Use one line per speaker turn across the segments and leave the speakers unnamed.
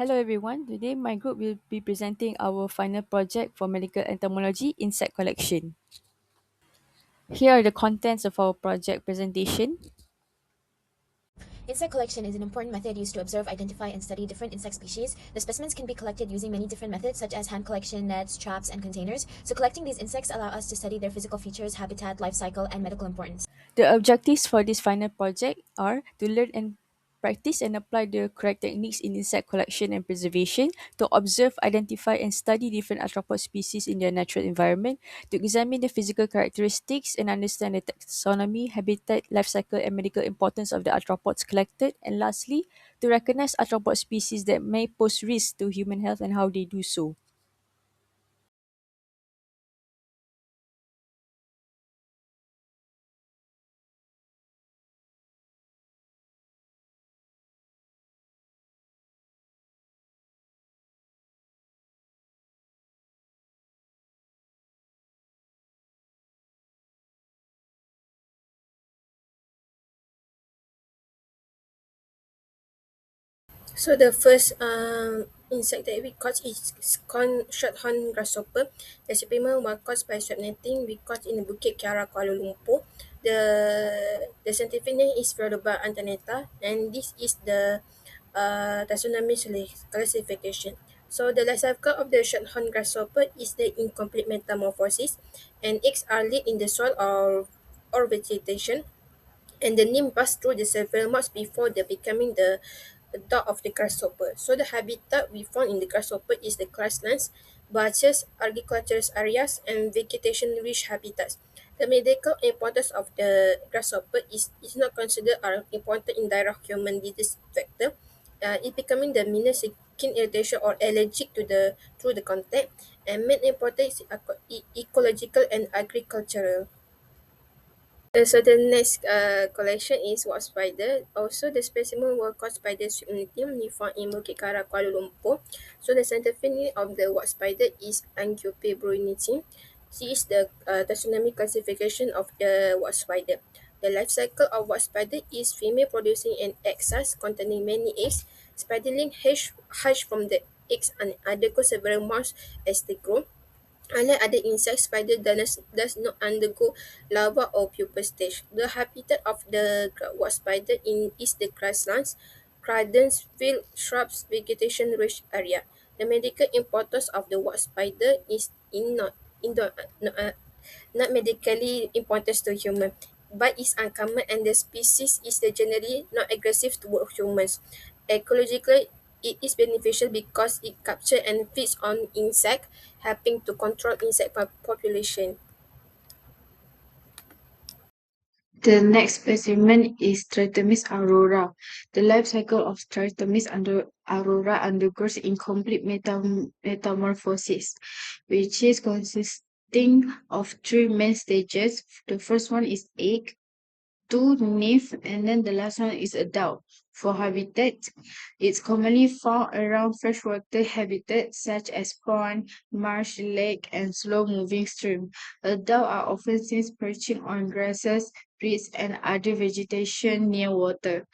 Hello everyone. Today my group will be presenting our final project for medical entomology insect collection. Here are the contents of our project presentation.
Insect collection is an important method used to observe, identify, and study different insect species. The specimens can be collected using many different methods, such as hand collection, nets, traps, and containers. So collecting these insects allow us to study their physical features, habitat, life cycle, and medical importance.
The objectives for this final project are to learn and practice and apply the correct techniques in insect collection and preservation, to observe, identify, and study different arthropod species in their natural environment, to examine the physical characteristics and understand the taxonomy, habitat, life cycle, and medical importance of the arthropods collected, and lastly, to recognize arthropod species that may pose risk to human health and how they do so.
So the first insect that we caught is shorthorn grasshopper. The specimen was caught by swap netting. We caught in Bukit Kiara, Kuala Lumpur. The scientific name is Philodroba antenata, and this is the taxonomy classification. So the life cycle of the shorthorn grasshopper is the incomplete metamorphosis, and eggs are laid in the soil or vegetation, and the nymph passed through the several months before the becoming the adult of the grasshopper. So the habitat we found in the grasshopper is the grasslands, marshes, agricultural areas, and vegetation-rich habitats. The medical importance of the grasshopper is not considered an important indirect human disease factor. It becoming the minor skin irritation or allergic to the through the contact, and main importance is ecological and agricultural. So the next collection is wasp spider. Also, the specimen were caught by the swimming found in Bukit Kara, Kuala Lumpur. So the scientific name of the wasp spider is Angiope bruneti. This is the taxonomic classification of the wasp spider. The life cycle of wasp spider is female producing an egg sac containing many eggs. Spiderling hatch from the eggs and undergo several months as they grow. Unlike other insects, spider does not undergo larva or pupa stage. The habitat of the wasp spider is the grasslands, gardens, field, shrubs, vegetation-rich area. The medical importance of the wasp spider is not medically important to human, but is uncommon, and the species is generally not aggressive toward humans. Ecologically, it is beneficial because it captures and feeds on insect, helping to control insect population.
The next specimen is Trithemis aurora. The life cycle of Trithemis aurora undergoes incomplete metamorphosis, which is consisting of three main stages. The first one is egg, two nymph, and then the last one is adult. For habitat, it's commonly found around freshwater habitats such as pond, marsh, lake, and slow-moving stream. Adults are often seen perching on grasses, reeds, and other vegetation near water.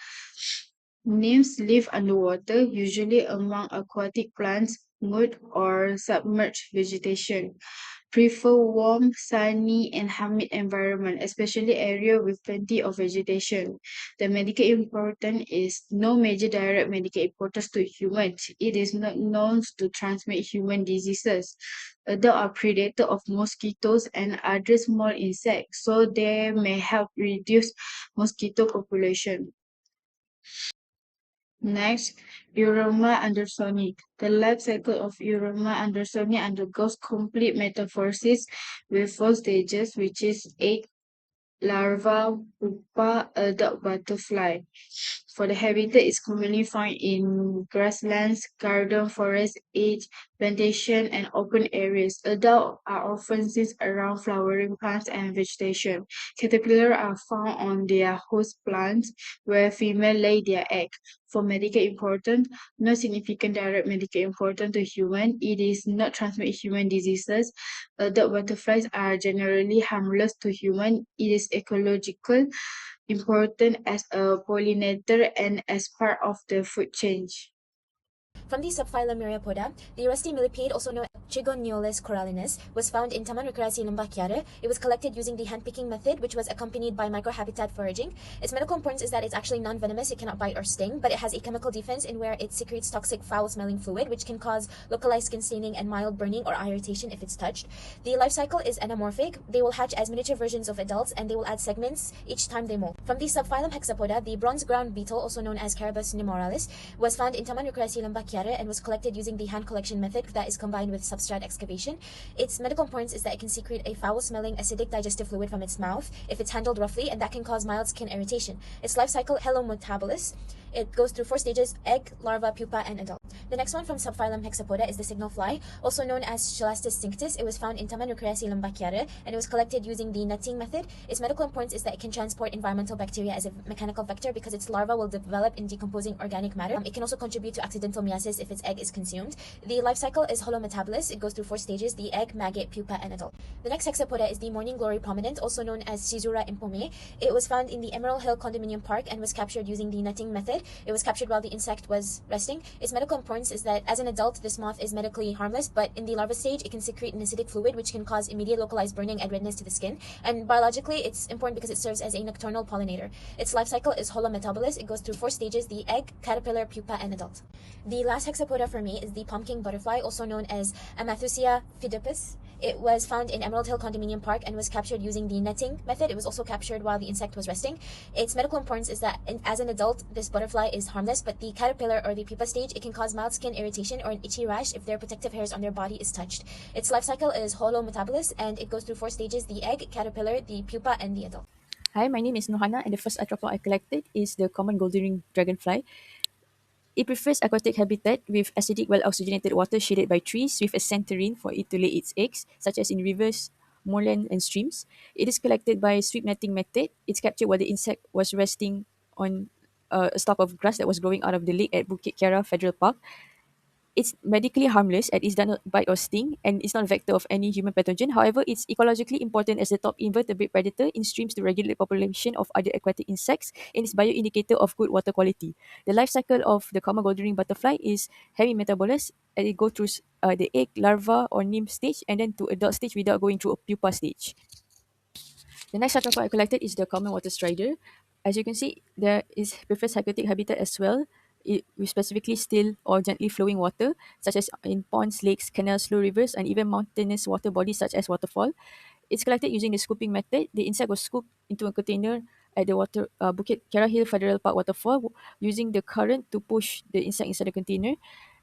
Nymphs live underwater, usually among aquatic plants, mud, or submerged vegetation. Prefer warm, sunny, and humid environment, especially area with plenty of vegetation. The medical importance is no major direct medical importance to humans. It is not known to transmit human diseases. They are predator of mosquitoes and other small insects, so they may help reduce mosquito population. Next, Euroma andersoni. The life cycle of Euroma andersoni undergoes complete metamorphosis with four stages, which is egg, larva, pupa, adult butterfly. For the habitat, is commonly found in grasslands, garden, forest, edge, plantation, and open areas. Adults are often seen around flowering plants and vegetation. Caterpillars are found on their host plants, where female lay their egg. For medical importance, no significant direct medical importance to human. It is not transmit human diseases. Adult butterflies are generally harmless to human. It is ecological important as a pollinator and as part of the food chain.
From the subphylum Myriapoda, the rusty millipede, also known as Trigoniolis corallinus, was found in Taman Rekreasi Lembah Kiara. It was collected using the handpicking method, which was accompanied by microhabitat foraging. Its medical importance is that it's actually non-venomous, it cannot bite or sting, but it has a chemical defense in where it secretes toxic foul-smelling fluid, which can cause localized skin staining and mild burning or eye irritation if it's touched. The life cycle is anamorphic. They will hatch as miniature versions of adults, and they will add segments each time they molt. From the subphylum Hexapoda, the bronze ground beetle, also known as Carabus nemoralis, was found in Taman Rekreasi Lembah Kiara and was collected using the hand collection method that is combined with substrate excavation. Its medical importance is that it can secrete a foul-smelling acidic digestive fluid from its mouth if it's handled roughly, and that can cause mild skin irritation. Its life cycle, helometabolous. It goes through 4 stages: egg, larva, pupa, and adult. The next one from subphylum Hexapoda is the signal fly, also known as Chelastus cinctus. It was found in Taman Rekreasi Lembah Kiara, and it was collected using the netting method. Its medical importance is that it can transport environmental bacteria as a mechanical vector because its larva will develop in decomposing organic matter. It can also contribute to accidental meiosis if its egg is consumed. The life cycle is holometabolous. It goes through 4 stages: the egg, maggot, pupa, and adult. The next Hexapoda is the morning glory prominent, also known as Caesura impome. It was found in the Emerald Hill Condominium Park and was captured using the netting method. It was captured while the insect was resting. Its medical importance is that as an adult, this moth is medically harmless, but in the larva stage, it can secrete an acidic fluid which can cause immediate localized burning and redness to the skin. And biologically, it's important because it serves as a nocturnal pollinator. Its life cycle is holometabolous. It goes through 4 stages: the egg, caterpillar, pupa, and adult. The last Hexapoda for me is the pumpkin butterfly, also known as Amathusia phoedipus. It was found in Emerald Hill Condominium Park and was captured using the netting method. It was also captured while the insect was resting. Its medical importance is that as an adult, this butterfly is harmless, but the caterpillar or the pupa stage, it can cause mild skin irritation or an itchy rash if their protective hairs on their body is touched. Its life cycle is holometabolous, and it goes through 4 stages: the egg, caterpillar, the pupa, and the adult.
Hi, my name is NURHANA, and the first arthropod I collected is the common golden ring dragonfly. It prefers aquatic habitat with acidic, well-oxygenated water shaded by trees with a centerine for it to lay its eggs, such as in rivers, moorland, and streams. It is collected by sweep netting method. It's captured while the insect was resting on a stalk of grass that was growing out of the lake at Bukit Kiara Federal Park. It's medically harmless and it does not bite or sting, and it's not a vector of any human pathogen. However, it's ecologically important as the top invertebrate predator in streams to regulate population of other aquatic insects, and it's bioindicator of good water quality. The life cycle of the common golden ring butterfly is hemimetabolous, and it goes through the egg, larva, or nymph stage, and then to adult stage without going through a pupa stage. The next arthropod I collected is the common water strider. As you can see, there is prefers aquatic habitat as well. We specifically still or gently flowing water, such as in ponds, lakes, canals, slow rivers, and even mountainous water bodies such as waterfall. It's collected using the scooping method. The insect was scooped into a container at the Bukit Kiara Hill Federal Park waterfall using the current to push the insect inside the container.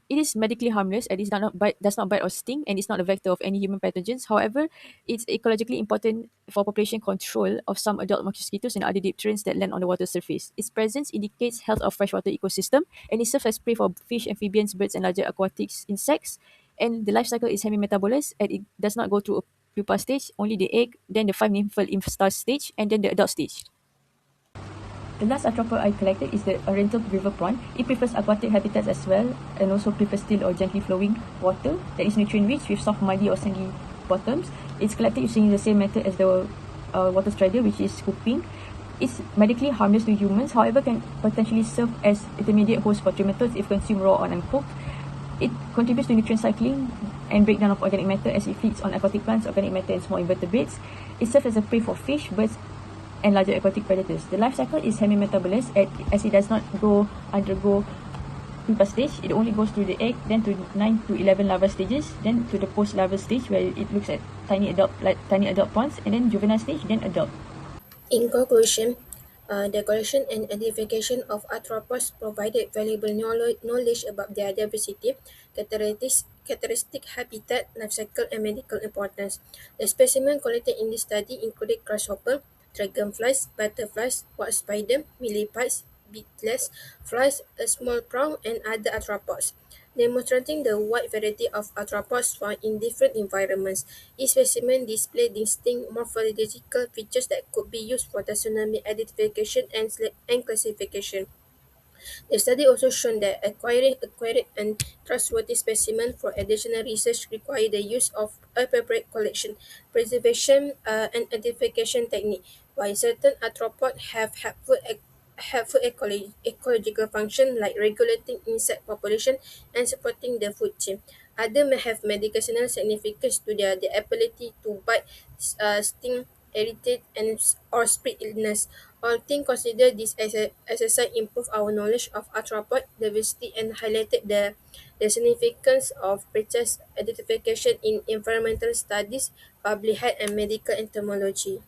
It is medically harmless and does not bite or sting, and is not a vector of any human pathogens. However, it's ecologically important for population control of some adult mosquitoes and other dipterans that land on the water surface. Its presence indicates health of freshwater ecosystem, and it serves as prey for fish, amphibians, birds, and larger aquatic insects. And the life cycle is hemimetabolous, and it does not go through a pupa stage, only the egg, then the 5 nymphal instar stage, and then the adult stage. The last arthropod I collected is the oriental river prawn. It prefers aquatic habitats as well, and also prefers still or gently flowing water that is nutrient rich with soft, muddy, or sandy bottoms. It's collected using the same method as the water strider, which is scooping. It's medically harmless to humans, however, can potentially serve as intermediate host for trematodes if consumed raw or uncooked. It contributes to nutrient cycling and breakdown of organic matter as it feeds on aquatic plants, organic matter, and small invertebrates. It serves as a prey for fish, birds, and larger aquatic predators. The life cycle is hemimetabolous as it does not undergo pupa stage. It only goes through the egg, then to 9 to 11 larva stages, then to the post-larval stage where it looks at tiny adult prawns, and then juvenile stage, then adult.
In conclusion, the collection and identification of arthropods provided valuable knowledge about their diversity, characteristic, habitat, life cycle, and medical importance. The specimens collected in this study included grasshopper, dragonflies, butterflies, white spider, millipedes, beetles, flies, a small prawn, and other arthropods, demonstrating the wide variety of arthropods found in different environments. Each specimen displayed distinct morphological features that could be used for taxonomy identification and classification. The study also shown that acquiring accurate and trustworthy specimens for additional research require the use of appropriate collection, preservation, and identification technique. While certain arthropods have helpful helpful ecological function like regulating insect population and supporting the food chain. Other may have medicinal significance to their ability to bite, sting, irritate, or spread illness. All things considered, this exercise improved our knowledge of arthropod diversity and highlighted the significance of precise identification in environmental studies, public health, and medical entomology.